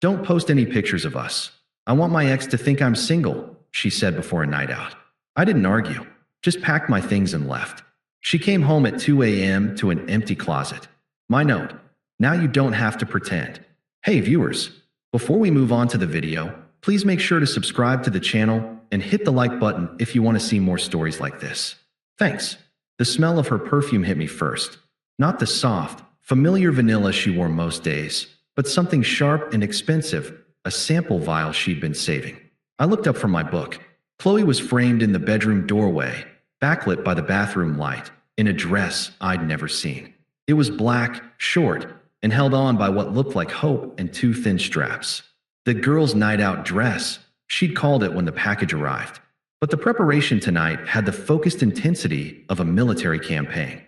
Don't post any pictures of us. I want my ex to think I'm single, she said before a night out. I didn't argue, just packed my things and left. She came home at 2 a.m. to an empty closet. My note: now you don't have to pretend. Hey viewers, before we move on to the video, please make sure to subscribe to the channel and hit the like button if you want to see more stories like this. Thanks. The smell of her perfume hit me first. Not the soft, familiar vanilla she wore most days, but something sharp and expensive, a sample vial she'd been saving. I looked up from my book. Qley was framed in the bedroom doorway, backlit by the bathroom light, in a dress I'd never seen. It was black, short, and held on by what looked like hope and two thin straps. The girl's night-out dress, she'd called it when the package arrived. But the preparation tonight had the focused intensity of a military campaign.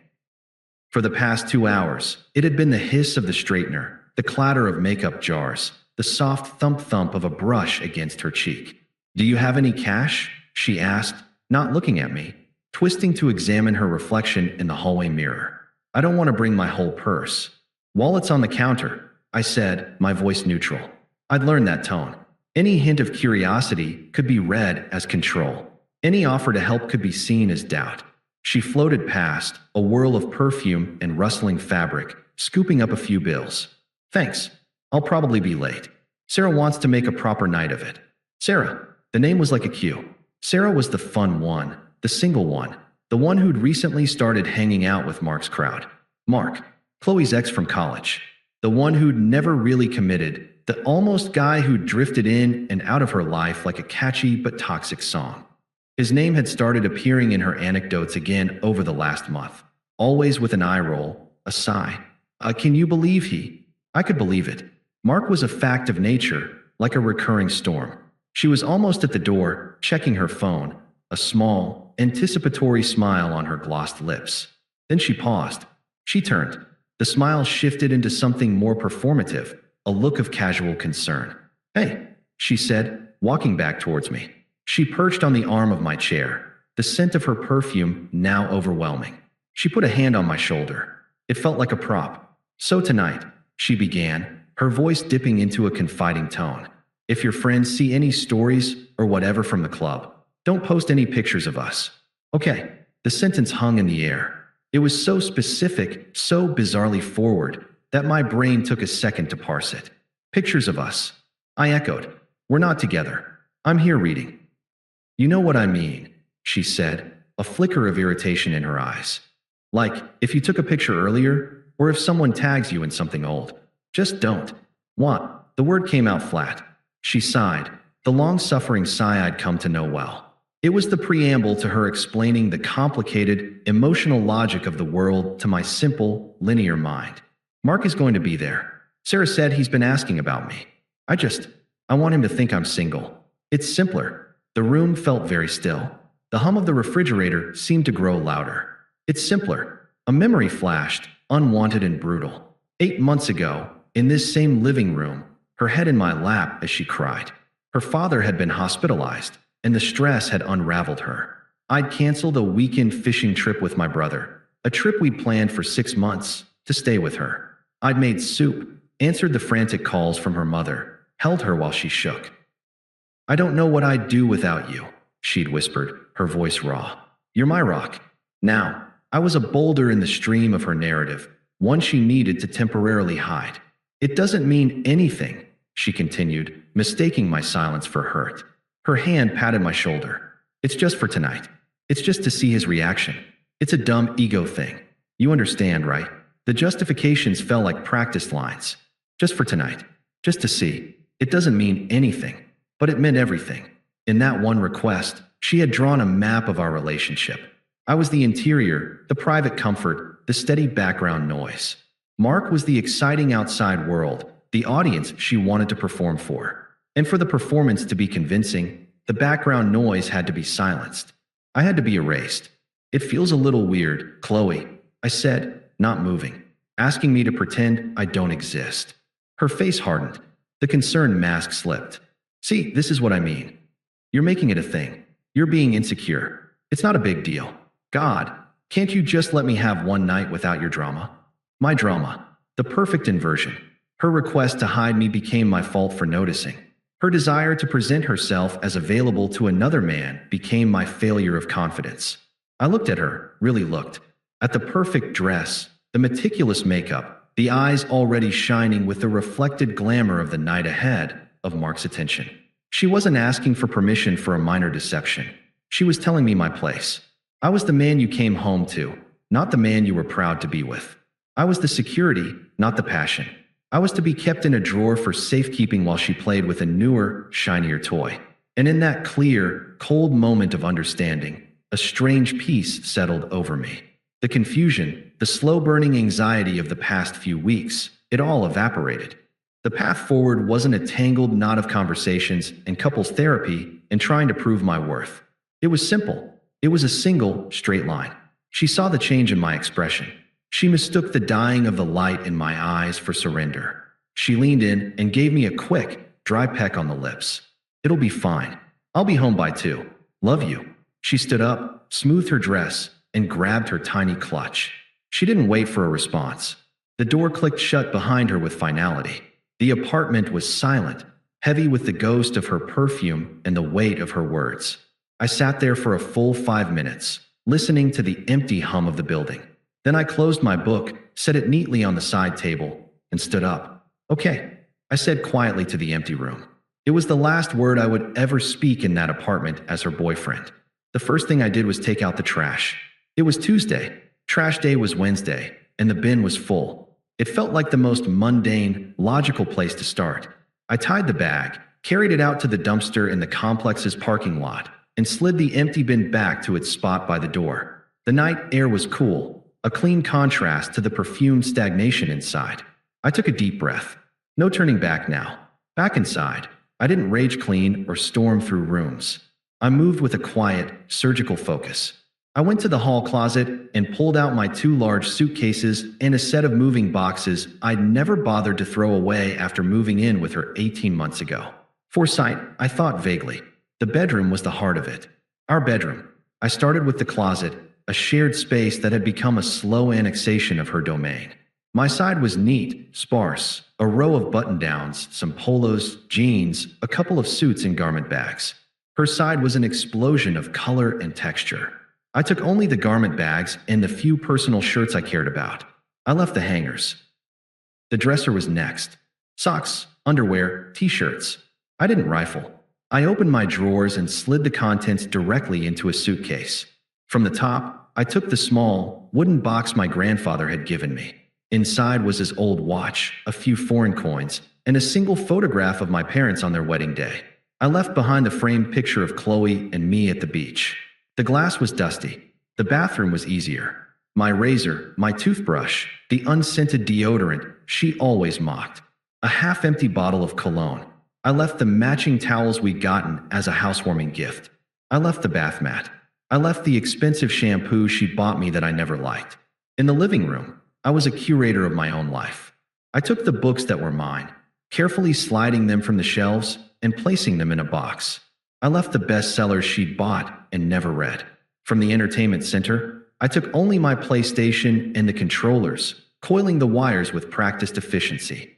For the past 2 hours, it had been the hiss of the straightener, the clatter of makeup jars, the soft thump-thump of a brush against her cheek. Do you have any cash? She asked, not looking at me, twisting to examine her reflection in the hallway mirror. I don't want to bring my whole purse. Wallet's on the counter, I said, my voice neutral. I'd learned that tone. Any hint of curiosity could be read as control. Any offer to help could be seen as doubt. She floated past, a whirl of perfume and rustling fabric, scooping up a few bills. Thanks. I'll probably be late. Sarah wants to make a proper night of it. Sarah. The name was like a cue. Sarah was the fun one, the single one, the one who'd recently started hanging out with Mark's crowd. Mark, Qley's ex from college. The one who'd never really committed, the almost guy who drifted in and out of her life like a catchy but toxic song. His name had started appearing in her anecdotes again over the last month, always with an eye roll, a sigh. Can you believe he? I could believe it. Mark was a fact of nature, like a recurring storm. She was almost at the door, checking her phone, a small, anticipatory smile on her glossed lips. Then she paused. She turned. The smile shifted into something more performative, a look of casual concern. Hey, she said, walking back towards me. She perched on the arm of my chair, the scent of her perfume now overwhelming. She put a hand on my shoulder. It felt like a prop. So tonight, she began, her voice dipping into a confiding tone. If your friends see any stories or whatever from the club, don't post any pictures of us. Okay, the sentence hung in the air. It was so specific, so bizarrely forward, that my brain took a second to parse it. Pictures of us. I echoed. We're not together. I'm here reading. You know what I mean, she said, a flicker of irritation in her eyes. Like, if you took a picture earlier, or if someone tags you in something old. Just don't. What? The word came out flat. She sighed, the long-suffering sigh I'd come to know well. It was the preamble to her explaining the complicated, emotional logic of the world to my simple, linear mind. Mark is going to be there. Sarah said he's been asking about me. I want him to think I'm single. It's simpler. The room felt very still. The hum of the refrigerator seemed to grow louder. It's simpler. A memory flashed, unwanted and brutal. 8 months ago, in this same living room, her head in my lap as she cried. Her father had been hospitalized, and the stress had unraveled her. I'd canceled a weekend fishing trip with my brother, a trip we'd planned for 6 months, to stay with her. I'd made soup, answered the frantic calls from her mother, held her while she shook. I don't know what I'd do without you, she'd whispered, her voice raw. You're my rock. Now, I was a boulder in the stream of her narrative, one she needed to temporarily hide. It doesn't mean anything, she continued, mistaking my silence for hurt. Her hand patted my shoulder. It's just for tonight. It's just to see his reaction. It's a dumb ego thing. You understand, right? The justifications fell like practice lines. Just for tonight. Just to see. It doesn't mean anything. But it meant everything. In that one request, she had drawn a map of our relationship. I was the interior, the private comfort, the steady background noise. Mark was the exciting outside world, the audience she wanted to perform for. And for the performance to be convincing, the background noise had to be silenced. I had to be erased. It feels a little weird, Qley, I said, not moving, asking me to pretend I don't exist. Her face hardened. The concerned mask slipped. See, this is what I mean. You're making it a thing. You're being insecure. It's not a big deal. God, can't you just let me have one night without your drama? My drama. The perfect inversion. Her request to hide me became my fault for noticing. Her desire to present herself as available to another man became my failure of confidence. I looked at her, really looked, at the perfect dress, the meticulous makeup, the eyes already shining with the reflected glamour of the night ahead of Mark's attention. She wasn't asking for permission for a minor deception. She was telling me my place. I was the man you came home to, not the man you were proud to be with. I was the security, not the passion. I was to be kept in a drawer for safekeeping while she played with a newer, shinier toy. And in that clear, cold moment of understanding, a strange peace settled over me. The confusion, the slow-burning anxiety of the past few weeks, it all evaporated. The path forward wasn't a tangled knot of conversations and couples therapy and trying to prove my worth. It was simple. It was a single, straight line. She saw the change in my expression. She mistook the dying of the light in my eyes for surrender. She leaned in and gave me a quick, dry peck on the lips. It'll be fine. I'll be home by 2. Love you. She stood up, smoothed her dress, and grabbed her tiny clutch. She didn't wait for a response. The door clicked shut behind her with finality. The apartment was silent, heavy with the ghost of her perfume and the weight of her words. I sat there for a full 5 minutes, listening to the empty hum of the building. Then I closed my book, set it neatly on the side table, and stood up. Okay, I said quietly to the empty room. It was the last word I would ever speak in that apartment as her boyfriend. The first thing I did was take out the trash. It was Tuesday. Trash day was Wednesday, and the bin was full. It felt like the most mundane, logical place to start. I tied the bag, carried it out to the dumpster in the complex's parking lot, and slid the empty bin back to its spot by the door. The night air was cool, a clean contrast to the perfumed stagnation inside. I took a deep breath. No turning back now. Back inside, I didn't rage clean or storm through rooms. I moved with a quiet, surgical focus. I went to the hall closet and pulled out my 2 large suitcases and a set of moving boxes I'd never bothered to throw away after moving in with her 18 months ago. Foresight, I thought vaguely. The bedroom was the heart of it. Our bedroom. I started with the closet, a shared space that had become a slow annexation of her domain. My side was neat, sparse, a row of button-downs, some polos, jeans, a couple of suits and garment bags. Her side was an explosion of color and texture. I took only the garment bags and the few personal shirts I cared about. I left the hangers. The dresser was next. Socks, underwear, t-shirts. I didn't rifle. I opened my drawers and slid the contents directly into a suitcase. From the top, I took the small, wooden box my grandfather had given me. Inside was his old watch, a few foreign coins, and a single photograph of my parents on their wedding day. I left behind the framed picture of Qley and me at the beach. The glass was dusty. The bathroom was easier. My razor, my toothbrush, the unscented deodorant she always mocked. A half-empty bottle of cologne. I left the matching towels we'd gotten as a housewarming gift. I left the bath mat. I left the expensive shampoo she bought me that I never liked. In the living room, I was a curator of my own life. I took the books that were mine, carefully sliding them from the shelves and placing them in a box. I left the bestsellers she'd bought and never read. From the entertainment center, I took only my PlayStation and the controllers, coiling the wires with practiced efficiency.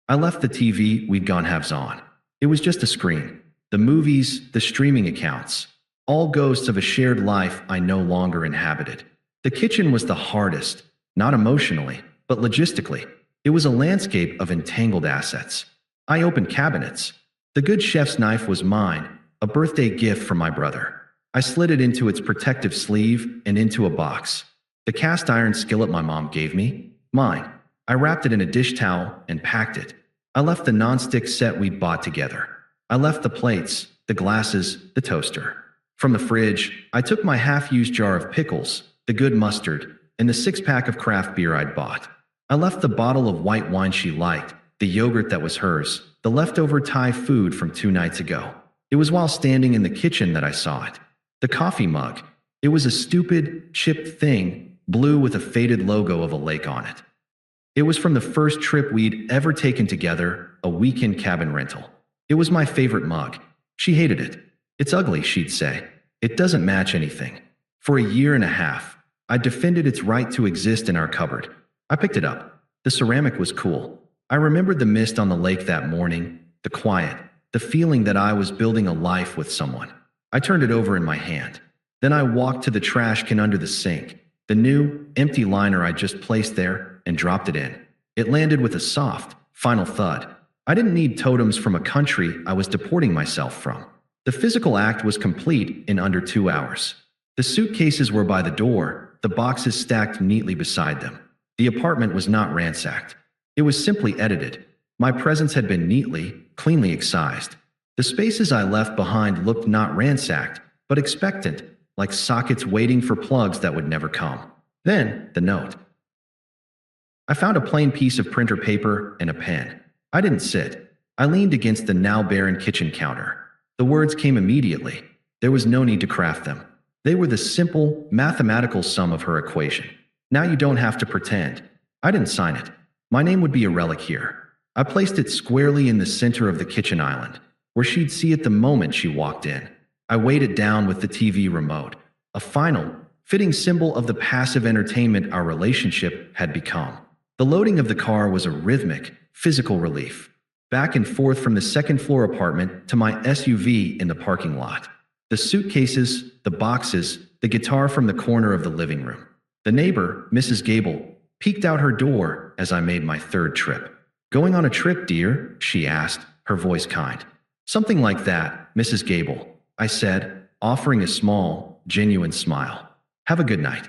I left the TV we'd gone halves on. It was just a screen. The movies, the streaming accounts, all ghosts of a shared life I no longer inhabited. The kitchen was the hardest, not emotionally, but logistically. It was a landscape of entangled assets. I opened cabinets. The good chef's knife was mine, a birthday gift from my brother. I slid it into its protective sleeve and into a box. The cast iron skillet my mom gave me, mine. I wrapped it in a dish towel and packed it. I left the nonstick set we'd bought together. I left the plates, the glasses, the toaster. From the fridge, I took my half-used jar of pickles, the good mustard, and the 6-pack of craft beer I'd bought. I left the bottle of white wine she liked, the yogurt that was hers, the leftover Thai food from 2 nights ago. It was while standing in the kitchen that I saw it. The coffee mug. It was a stupid, chipped thing, blue with a faded logo of a lake on it. It was from the first trip we'd ever taken together, a weekend cabin rental. It was my favorite mug. She hated it. It's ugly, she'd say. It doesn't match anything. For a year and a half, I defended its right to exist in our cupboard. I picked it up. The ceramic was cool. I remembered the mist on the lake that morning, the quiet, the feeling that I was building a life with someone. I turned it over in my hand. Then I walked to the trash can under the sink, the new, empty liner I just placed there, and dropped it in. It landed with a soft, final thud. I didn't need totems from a country I was deporting myself from. The physical act was complete in under 2 hours. The suitcases were by the door, the boxes stacked neatly beside them. The apartment was not ransacked. It was simply edited. My presence had been neatly, cleanly excised. The spaces I left behind looked not ransacked, but expectant, like sockets waiting for plugs that would never come. Then, the note. I found a plain piece of printer paper and a pen. I didn't sit. I leaned against the now barren kitchen counter. The words came immediately. There was no need to craft them. They were the simple, mathematical sum of her equation. Now you don't have to pretend. I didn't sign it. My name would be a relic here. I placed it squarely in the center of the kitchen island, where she'd see it the moment she walked in. I weighed it down with the TV remote, a final, fitting symbol of the passive entertainment our relationship had become. The loading of the car was a rhythmic, physical relief. Back and forth from the second-floor apartment to my SUV in the parking lot. The suitcases, the boxes, the guitar from the corner of the living room. The neighbor, Mrs. Gable, peeked out her door as I made my third trip. "Going on a trip, dear?" she asked, her voice kind. "Something like that, Mrs. Gable," I said, offering a small, genuine smile. "Have a good night."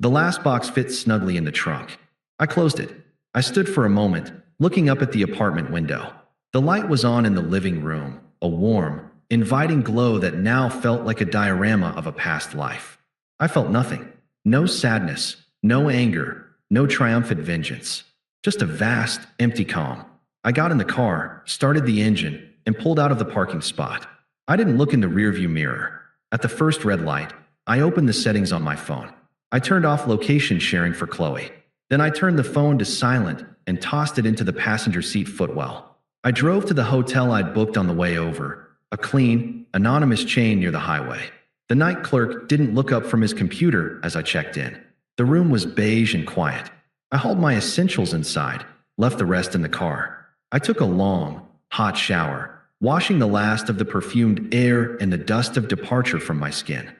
The last box fit snugly in the trunk. I closed it. I stood for a moment, looking up at the apartment window. The light was on in the living room, a warm, inviting glow that now felt like a diorama of a past life. I felt nothing. No sadness, no anger, no triumphant vengeance. Just a vast, empty calm. I got in the car, started the engine, and pulled out of the parking spot. I didn't look in the rearview mirror. At the first red light, I opened the settings on my phone. I turned off location sharing for Qley. Then I turned the phone to silent and tossed it into the passenger seat footwell. I drove to the hotel I'd booked on the way over, a clean, anonymous chain near the highway. The night clerk didn't look up from his computer as I checked in. The room was beige and quiet. I hauled my essentials inside, left the rest in the car. I took a long, hot shower, washing the last of the perfumed air and the dust of departure from my skin.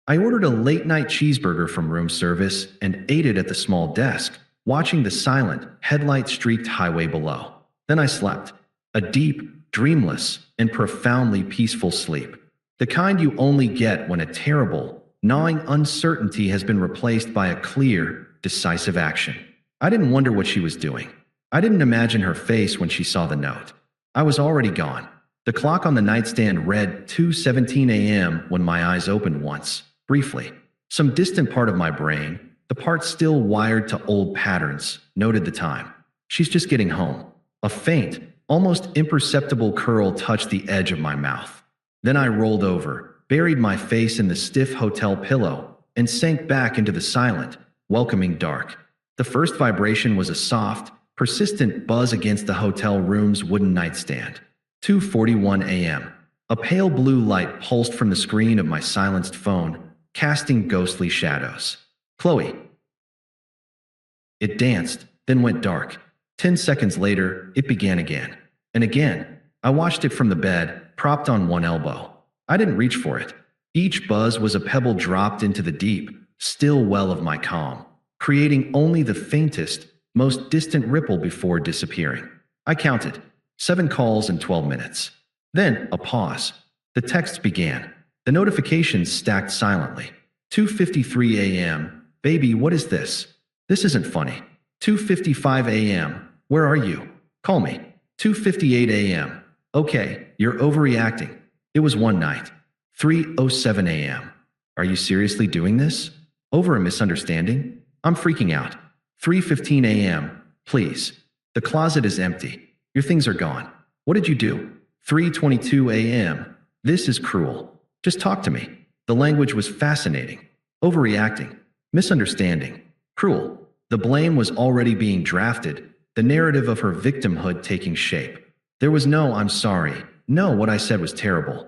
I ordered a late-night cheeseburger from room service and ate it at the small desk, watching the silent, headlight-streaked highway below. Then I slept. A deep, dreamless, and profoundly peaceful sleep. The kind you only get when a terrible, gnawing uncertainty has been replaced by a clear, decisive action. I didn't wonder what she was doing. I didn't imagine her face when she saw the note. I was already gone. The clock on the nightstand read 2:17 a.m. when my eyes opened once, briefly. Some distant part of my brain, the part still wired to old patterns, noted the time. She's just getting home. A faint, almost imperceptible curl touched the edge of my mouth. Then I rolled over, buried my face in the stiff hotel pillow, and sank back into the silent, welcoming dark. The first vibration was a soft, persistent buzz against the hotel room's wooden nightstand. 2:41 a.m. A pale blue light pulsed from the screen of my silenced phone, casting ghostly shadows. "Qley." It danced, then went dark. 10 seconds later, it began again. And again. I watched it from the bed, propped on one elbow. I didn't reach for it. Each buzz was a pebble dropped into the deep, still well of my calm, creating only the faintest, most distant ripple before disappearing. I counted. 7 calls in 12 minutes. Then, a pause. The texts began. The notifications stacked silently. 2:53 a.m. "Baby, what is this? This isn't funny." 2:55 a.m. "Where are you? Call me." 2:58 a.m. "Okay, you're overreacting. It was one night." 3:07 a.m. "Are you seriously doing this? Over a misunderstanding? I'm freaking out." 3:15 a.m. "Please. The closet is empty. Your things are gone. What did you do?" 3:22 a.m. "This is cruel. Just talk to me." The language was fascinating. Overreacting. Misunderstanding. Cruel. The blame was already being drafted, the narrative of her victimhood taking shape. There was no "I'm sorry," no "what I said was terrible."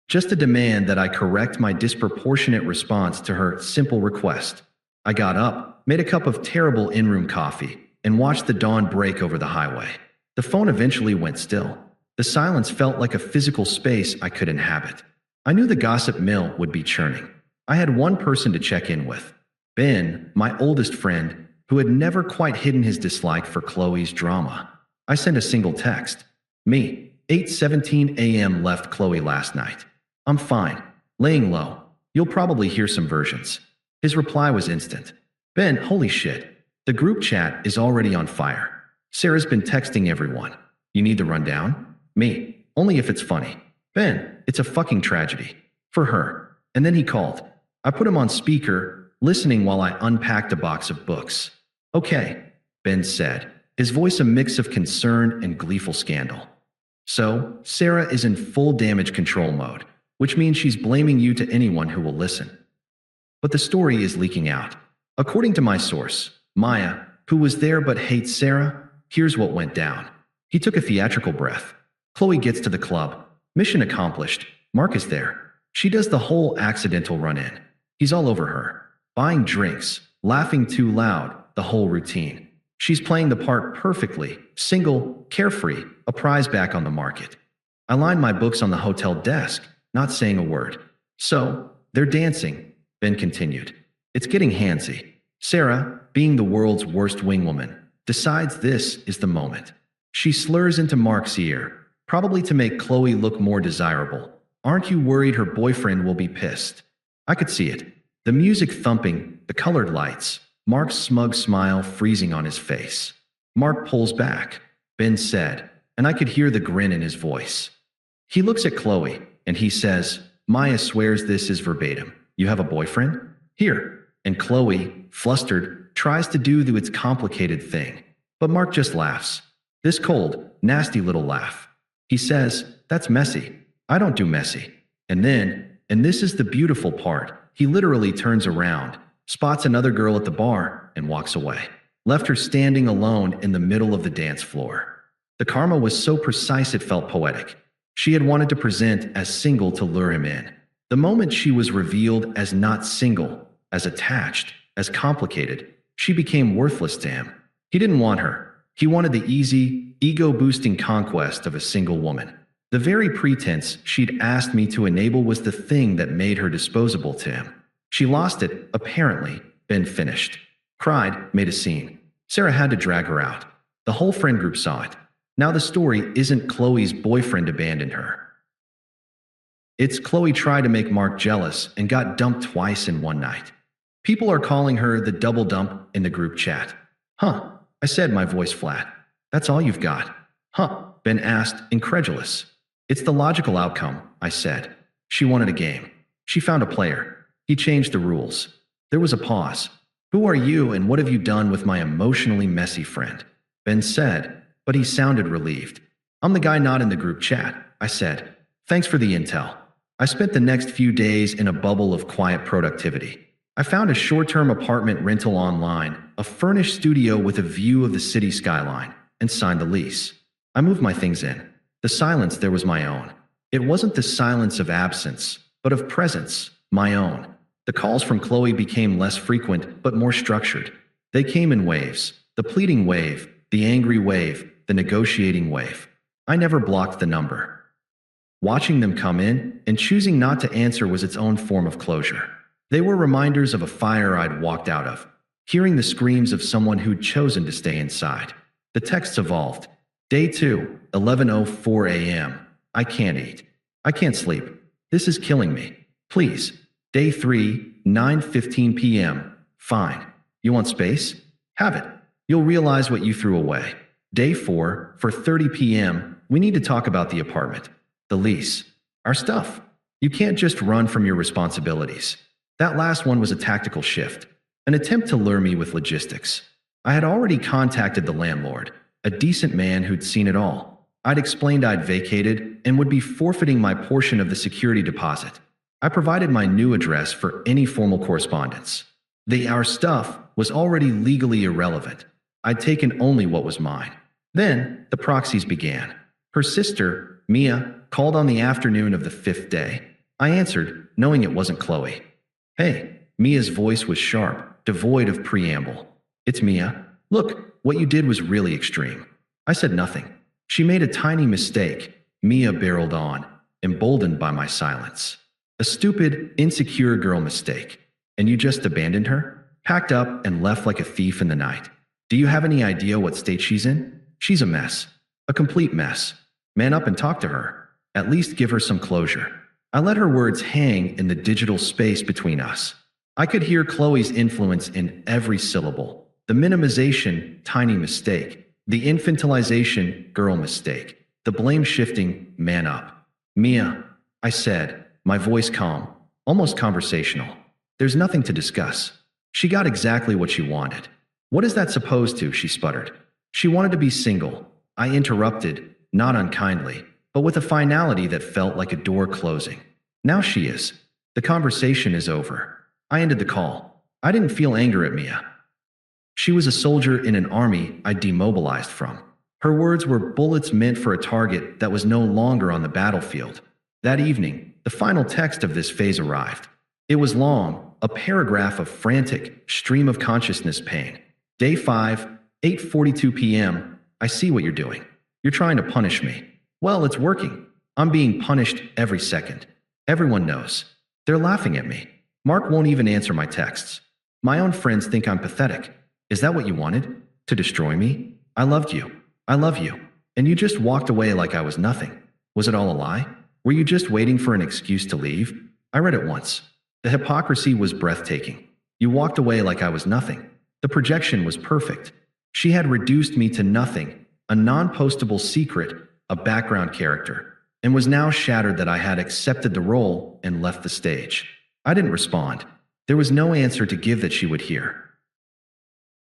Just a demand that I correct my disproportionate response to her simple request. I got up, made a cup of terrible in-room coffee, and watched the dawn break over the highway. The phone eventually went still. The silence felt like a physical space I could inhabit. I knew the gossip mill would be churning. I had one person to check in with. Ben, my oldest friend, who had never quite hidden his dislike for Qley's drama. I sent a single text. Me, 8:17 a.m. left Qley last night. I'm fine. Laying low. You'll probably hear some versions. His reply was instant. Ben, holy shit. The group chat is already on fire. Sarah's been texting everyone. You need the rundown? Me, only if it's funny. Ben, it's a fucking tragedy. For her. And then he called. I put him on speaker, listening while I unpacked a box of books. Okay, Ben said, his voice a mix of concern and gleeful scandal. So, Sarah is in full damage control mode, which means she's blaming you to anyone who will listen. But the story is leaking out. According to my source, Maya, who was there but hates Sarah, here's what went down. He took a theatrical breath. Qley gets to the club. Mission accomplished. Mark is there. She does the whole accidental run-in. He's all over her. Buying drinks, laughing too loud, the whole routine. She's playing the part perfectly, single, carefree, a prize back on the market. I lined my books on the hotel desk, not saying a word. So, they're dancing, Ben continued. It's getting handsy. Sarah, being the world's worst wingwoman, decides this is the moment. She slurs into Mark's ear, probably to make Qley look more desirable. Aren't you worried her boyfriend will be pissed? I could see it. The music thumping, the colored lights, Mark's smug smile freezing on his face. Mark pulls back, Ben said, and I could hear the grin in his voice. He looks at Qley, and he says, Maya swears this is verbatim. You have a boyfriend? Here. And Qley, flustered, tries to do its complicated thing. But Mark just laughs. This cold, nasty little laugh. He says, that's messy. I don't do messy. And then, and this is the beautiful part, he literally turns around, spots another girl at the bar, and walks away. Left her standing alone in the middle of the dance floor. The karma was so precise it felt poetic. She had wanted to present as single to lure him in. The moment she was revealed as not single, as attached, as complicated, she became worthless to him. He didn't want her. He wanted the easy, ego-boosting conquest of a single woman. The very pretense she'd asked me to enable was the thing that made her disposable to him. She lost it, apparently, Ben finished. Cried, made a scene. Sarah had to drag her out. The whole friend group saw it. Now the story isn't Qley's boyfriend abandoned her. It's Qley tried to make Mark jealous and got dumped twice in one night. People are calling her the double dump in the group chat. Huh, I said, my voice flat. That's all you've got? Huh, Ben asked, incredulous. It's the logical outcome, I said. She wanted a game. She found a player. He changed the rules. There was a pause. Who are you and what have you done with my emotionally messy friend? Ben said, but he sounded relieved. I'm the guy not in the group chat, I said. Thanks for the intel. I spent the next few days in a bubble of quiet productivity. I found a short-term apartment rental online, a furnished studio with a view of the city skyline, and signed the lease. I moved my things in. The silence there was my own. It wasn't the silence of absence, but of presence, my own. The calls from Qley became less frequent, but more structured. They came in waves, the pleading wave, the angry wave, the negotiating wave. I never blocked the number. Watching them come in and choosing not to answer was its own form of closure. They were reminders of a fire I'd walked out of, hearing the screams of someone who'd chosen to stay inside. The texts evolved. Day 2, 11:04 a.m. I can't eat. I can't sleep. This is killing me. Please. Day 3, 9:15 p.m. Fine. You want space? Have it. You'll realize what you threw away. Day 4, for 30 p.m., we need to talk about the apartment. The lease. Our stuff. You can't just run from your responsibilities. That last one was a tactical shift. An attempt to lure me with logistics. I had already contacted the landlord, a decent man who'd seen it all. I'd explained I'd vacated and would be forfeiting my portion of the security deposit. I provided my new address for any formal correspondence. The our stuff was already legally irrelevant. I'd taken only what was mine. Then, the proxies began. Her sister, Mia, called on the afternoon of the 5th day. I answered, knowing it wasn't Qley. Hey, Mia's voice was sharp, devoid of preamble. It's Mia. Look, what you did was really extreme. I said nothing. She made a tiny mistake, Mia barreled on, emboldened by my silence. A stupid, insecure girl mistake. And you just abandoned her? Packed up and left like a thief in the night. Do you have any idea what state she's in? She's a mess. A complete mess. Man up and talk to her. At least give her some closure. I let her words hang in the digital space between us. I could hear Qley's influence in every syllable. The minimization, tiny mistake. The infantilization, girl mistake. The blame shifting, man up. Mia, I said, my voice calm, almost conversational. There's nothing to discuss. She got exactly what she wanted. What is that supposed to? She sputtered. She wanted to be single. I interrupted, not unkindly, but with a finality that felt like a door closing. Now she is. The conversation is over. I ended the call. I didn't feel anger at Mia. She was a soldier in an army I demobilized from. Her words were bullets meant for a target that was no longer on the battlefield. That evening, the final text of this phase arrived. It was long, a paragraph of frantic, stream of consciousness pain. Day 5, 8:42 p.m. I see what you're doing. You're trying to punish me. Well, it's working. I'm being punished every second. Everyone knows. They're laughing at me. Mark won't even answer my texts. My own friends think I'm pathetic. Is that what you wanted? To destroy me? I loved you. I love you. And you just walked away like I was nothing. Was it all a lie? Were you just waiting for an excuse to leave? I read it once. The hypocrisy was breathtaking. You walked away like I was nothing. The projection was perfect. She had reduced me to nothing, a non-postable secret, a background character, and was now shattered that I had accepted the role and left the stage. I didn't respond. There was no answer to give that she would hear.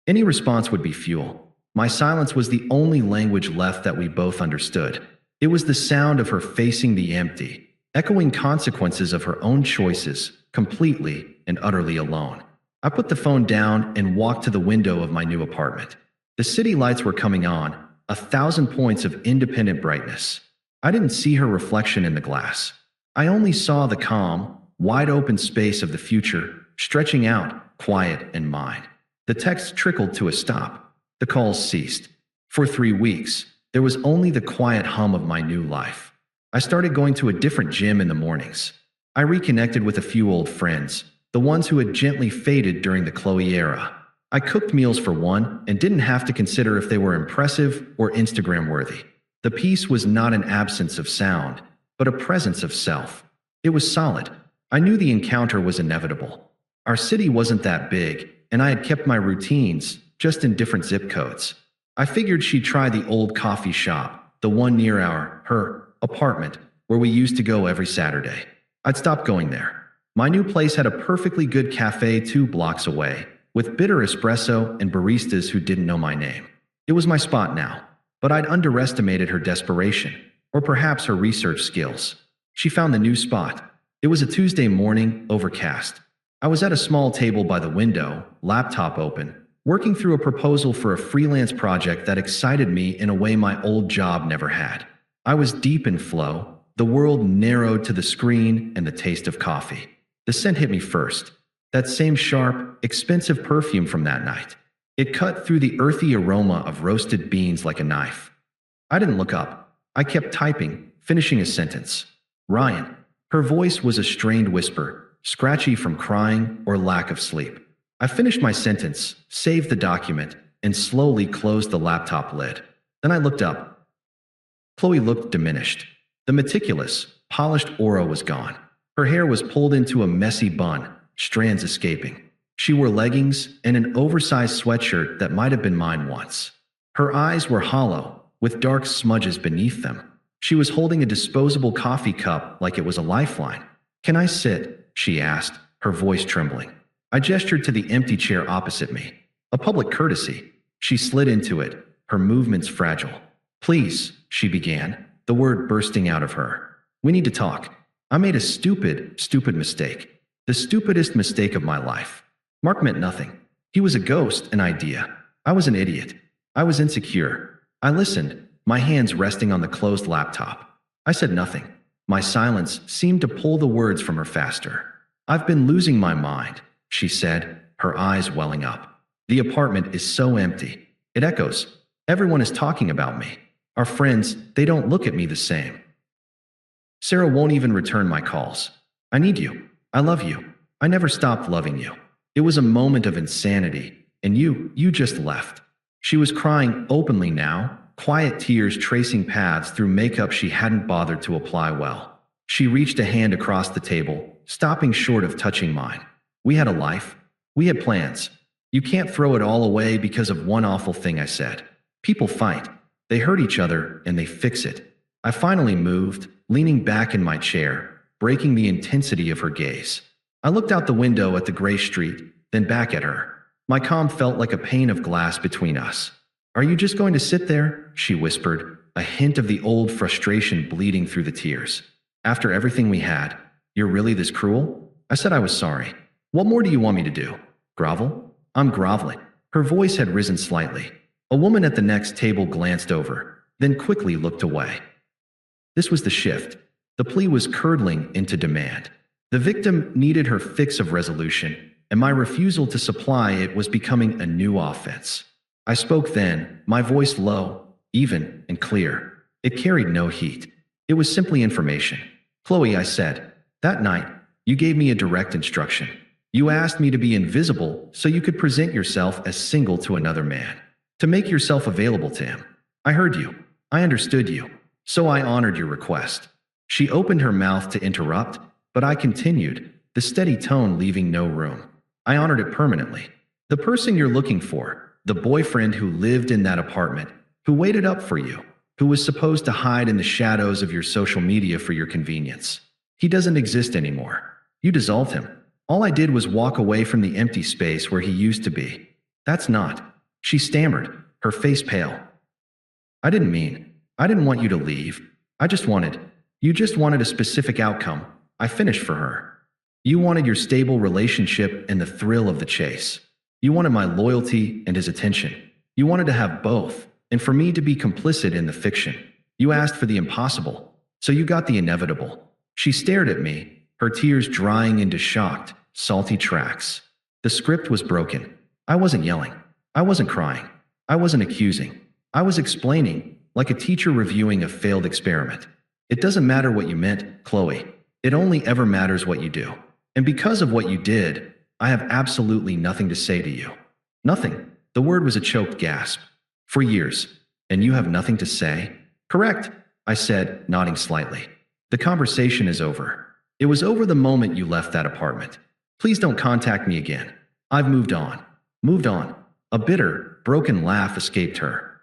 Any response would be fuel. My silence was the only language left that we both understood. It was the sound of her facing the empty, echoing consequences of her own choices, completely and utterly alone. I put the phone down and walked to the window of my new apartment. The city lights were coming on, 1,000 points of independent brightness. I didn't see her reflection in the glass. I only saw the calm, wide-open space of the future, stretching out, quiet and mine. The text trickled to a stop. The calls ceased. For 3 weeks, there was only the quiet hum of my new life. I started going to a different gym in the mornings. I reconnected with a few old friends, the ones who had gently faded during the Qley era. I cooked meals for one and didn't have to consider if they were impressive or Instagram-worthy. The peace was not an absence of sound, but a presence of self. It was solid. I knew the encounter was inevitable. Our city wasn't that big, and I had kept my routines, just in different zip codes. I figured she'd try the old coffee shop, the one near her apartment, where we used to go every Saturday. I'd stop going there. My new place had a perfectly good cafe 2 blocks away, with bitter espresso and baristas who didn't know my name. It was my spot now, but I'd underestimated her desperation, or perhaps her research skills. She found the new spot. It was a Tuesday morning, overcast. I was at a small table by the window, laptop open, working through a proposal for a freelance project that excited me in a way my old job never had. I was deep in flow, the world narrowed to the screen and the taste of coffee. The scent hit me first, that same sharp, expensive perfume from that night. It cut through the earthy aroma of roasted beans like a knife. I didn't look up. I kept typing, finishing a sentence. Ryan. Her voice was a strained whisper, scratchy from crying or lack of sleep. I finished my sentence, saved the document, and slowly closed the laptop lid. Then I looked up. Qley looked diminished. The meticulous, polished aura was gone. Her hair was pulled into a messy bun, strands escaping. She wore leggings and an oversized sweatshirt that might have been mine once. Her eyes were hollow, with dark smudges beneath them. She was holding a disposable coffee cup like it was a lifeline. "Can I sit?" she asked, her voice trembling. I gestured to the empty chair opposite me. A public courtesy. She slid into it, her movements fragile. "Please," she began, the word bursting out of her. "We need to talk. I made a stupid mistake. The stupidest mistake of my life." Mark meant nothing. He was a ghost, an idea. I was an idiot. I was insecure. I listened, my hands resting on the closed laptop. I said nothing. My silence seemed to pull the words from her faster. "I've been losing my mind," she said, her eyes welling up. "The apartment is so empty. It echoes. Everyone is talking about me. Our friends, they don't look at me the same. Sarah won't even return my calls. I need you. I love you. I never stopped loving you. It was a moment of insanity, and you just left. She was crying openly now, quiet tears tracing paths through makeup she hadn't bothered to apply well. She reached a hand across the table, stopping short of touching mine. We had a life. We had plans. You can't throw it all away because of one awful thing I said. People fight. They hurt each other, and they fix it. I finally moved, leaning back in my chair, breaking the intensity of her gaze. I looked out the window at the gray street, then back at her. My calm felt like a pane of glass between us. Are you just going to sit there? She whispered, a hint of the old frustration bleeding through the tears. After everything we had, you're really this cruel? I said I was sorry. What more do you want me to do? Grovel? I'm groveling. Her voice had risen slightly. A woman at the next table glanced over, then quickly looked away. This was the shift. The plea was curdling into demand. The victim needed her fix of resolution, and my refusal to supply it was becoming a new offense. I spoke then, my voice low, even, and clear. It carried no heat. It was simply information. Qley, I said, that night, you gave me a direct instruction. You asked me to be invisible so you could present yourself as single to another man, to make yourself available to him. I heard you. I understood you. So I honored your request. She opened her mouth to interrupt, but I continued, the steady tone leaving no room. I honored it permanently. The person you're looking for, the boyfriend who lived in that apartment, who waited up for you, who was supposed to hide in the shadows of your social media for your convenience. He doesn't exist anymore. You dissolved him. All I did was walk away from the empty space where he used to be. That's not. She stammered, her face pale. I didn't want you to leave. You just wanted a specific outcome. I finished for her. You wanted your stable relationship and the thrill of the chase. You wanted my loyalty and his attention. You wanted to have both, and for me to be complicit in the fiction. You asked for the impossible, so you got the inevitable. She stared at me, her tears drying into shocked, salty tracks. The script was broken. I wasn't yelling. I wasn't crying. I wasn't accusing. I was explaining, like a teacher reviewing a failed experiment. It doesn't matter what you meant, Qley. It only ever matters what you do. And because of what you did, I have absolutely nothing to say to you. Nothing. The word was a choked gasp. For years. And you have nothing to say? Correct, I said, nodding slightly. The conversation is over. It was over the moment you left that apartment. Please don't contact me again. I've moved on. Moved on. A bitter, broken laugh escaped her.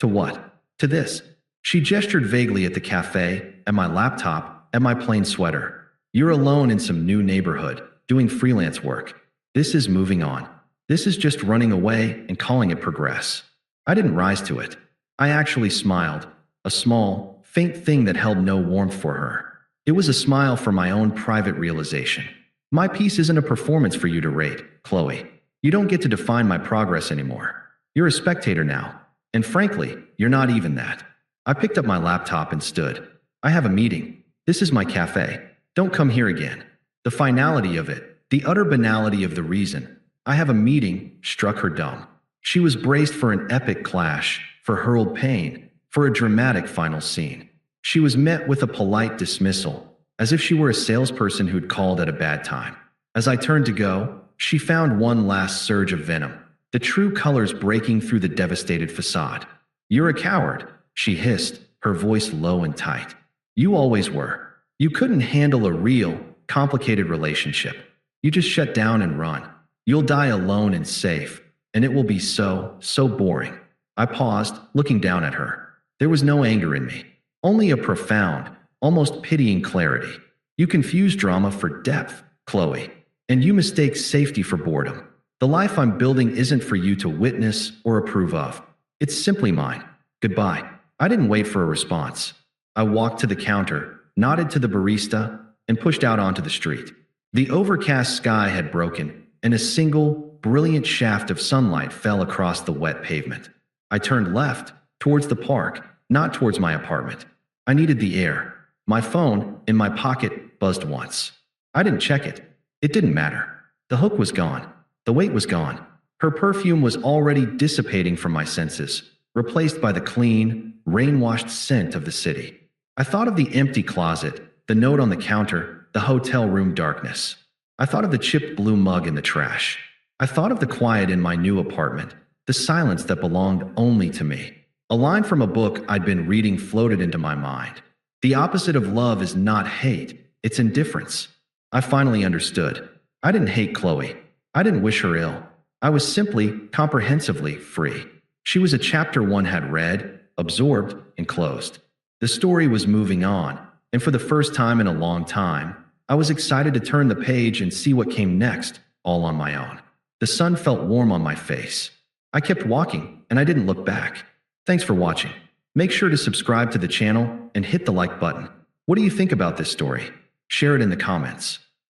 To what? To this. She gestured vaguely at the cafe, at my laptop, at my plain sweater. You're alone in some new neighborhood, doing freelance work. This is moving on. This is just running away and calling it progress. I didn't rise to it. I actually smiled, a small, faint thing that held no warmth for her. It was a smile for my own private realization. My piece isn't a performance for you to rate, Qley. You don't get to define my progress anymore. You're a spectator now. And frankly, you're not even that. I picked up my laptop and stood. I have a meeting. This is my cafe. Don't come here again. The finality of it, the utter banality of the reason I have a meeting, struck her dumb. She was braced for an epic clash, for hurled pain, for a dramatic final scene. She was met with a polite dismissal, as if she were a salesperson who'd called at a bad time. As I turned to go, she found one last surge of venom, the true colors breaking through the devastated facade. You're a coward, she hissed, her voice low and tight. You always were. You couldn't handle a real, complicated relationship. You just shut down and run. You'll die alone and safe, and it will be so boring. I paused, looking down at her. There was no anger in me, only a profound, almost pitying clarity. You confuse drama for depth, Qley, and you mistake safety for boredom. The life I'm building isn't for you to witness or approve of. It's simply mine. Goodbye. I didn't wait for a response. I walked to the counter, nodded to the barista, and pushed out onto the street. The overcast sky had broken, and a single, brilliant shaft of sunlight fell across the wet pavement. I turned left, towards the park, not towards my apartment. I needed the air. My phone, in my pocket, buzzed once. I didn't check it. It didn't matter. The hook was gone. The weight was gone. Her perfume was already dissipating from my senses, replaced by the clean, rain-washed scent of the city. I thought of the empty closet, the note on the counter, the hotel room darkness. I thought of the chipped blue mug in the trash. I thought of the quiet in my new apartment, the silence that belonged only to me. A line from a book I'd been reading floated into my mind. The opposite of love is not hate, it's indifference. I finally understood. I didn't hate Qley. I didn't wish her ill. I was simply, comprehensively free. She was a chapter one had read, absorbed, and closed. The story was moving on, and for the first time in a long time, I was excited to turn the page and see what came next, all on my own. The sun felt warm on my face. I kept walking, and I didn't look back. Thanks for watching. Make sure to subscribe to the channel and hit the like button. What do you think about this story? Share it in the comments.